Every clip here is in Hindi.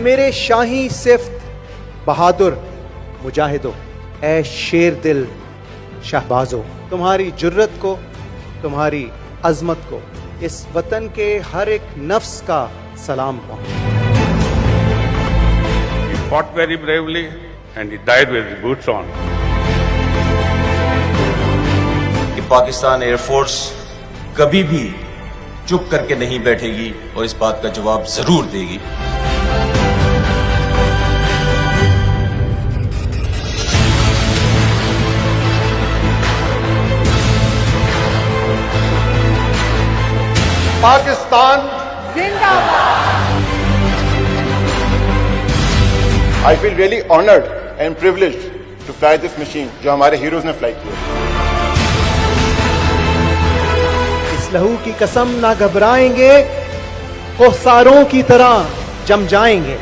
मेरे शाही सिफ्त बहादुर मुजाहिदो, ऐ शेर दिल शहबाजो, तुम्हारी जुर्रत को, तुम्हारी अजमत को इस वतन के हर एक नफ्स का सलाम पहुंचे। He fought very bravely and he died with his boots on. कि पाकिस्तान एयरफोर्स कभी भी चुप करके नहीं बैठेगी और इस बात का जवाब जरूर देगी। पाकिस्तान जिंदाबाद। I feel really honored and privileged to fly this machine जो हमारे हीरोज ने फ्लाई किया। इस लहू की कसम ना घबराएंगे, कोहसारों की तरह जम जाएंगे,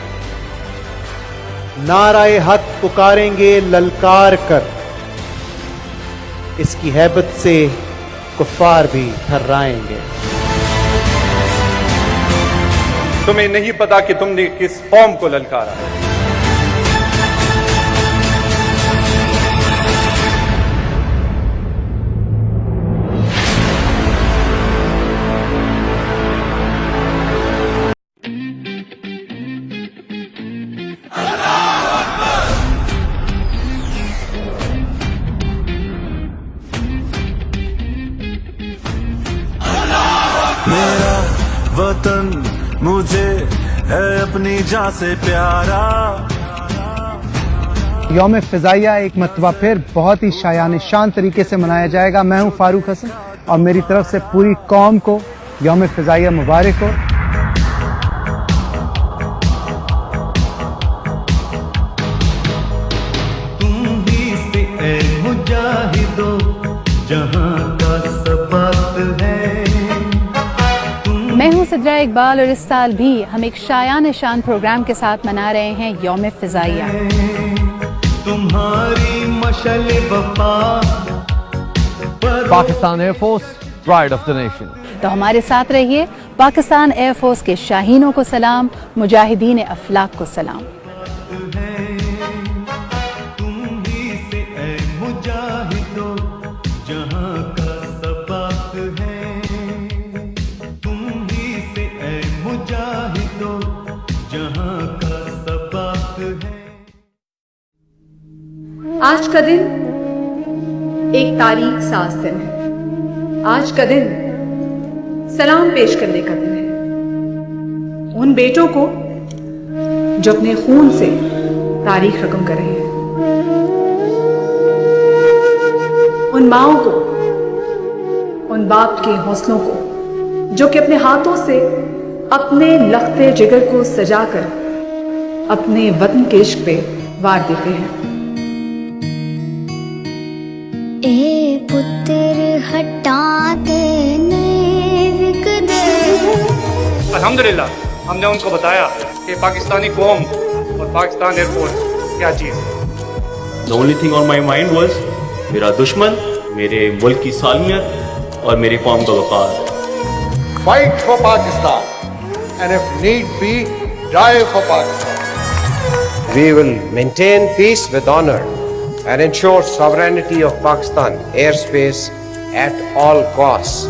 नाराए हक पुकारेंगे ललकार कर, इसकी हैबत से कुफ्फार भी थर्राएंगे। तुम्हें नहीं पता कि तुमने किस कौम को ललकारा है। मेरा वतन मुझे है अपनी जान से प्यारा। यौम फ़िज़ाइया एक मरतबा फिर बहुत ही शायान शान तरीके से मनाया जाएगा। मैं हूं फारूक हसन और मेरी तरफ से पूरी कौम को यौम फ़िज़ाइया मुबारक हो। तुम ही से ऐ मुजाहिदो जहां का सबक है। मैं हूं सिद्रा इकबाल और इस साल भी हम एक शायान शान प्रोग्राम के साथ मना रहे हैं यौम फ़िज़ाइया। तुम्हारी मशल वफा Pakistan air force, pride of the nation. तो हमारे साथ रहिए। पाकिस्तान एयरफोर्स के शाहीनों को सलाम, मुजाहिदीन अफलाक को सलाम। तुम ही से ऐ मुजाहिदो जहां का सबक है। आज का दिन एक तारीख साज दिन है। आज का दिन सलाम पेश करने का दिन है उन बेटों को जो अपने खून से तारीख रकम कर रहे हैं, उन माओं को, उन बाप के हौसलों को जो कि अपने हाथों से अपने लख्ते जिगर को सजाकर अपने वतन के इश्क पे वार देते हैं। ए पुत्र हटा देने विक दे। अल्हम्दुलिल्लाह हमने उनको बताया कि पाकिस्तानी कौम और पाकिस्तान एयरफोर्स क्या चीज़ है। The only thing on my mind was मेरा दुश्मन, मेरे मुल्क की सालमियत और मेरी कौम का वक़ार। Fight for Pakistan and if need be, die for Pakistan. We will maintain peace with honor and ensure sovereignty of Pakistan airspace at all costs.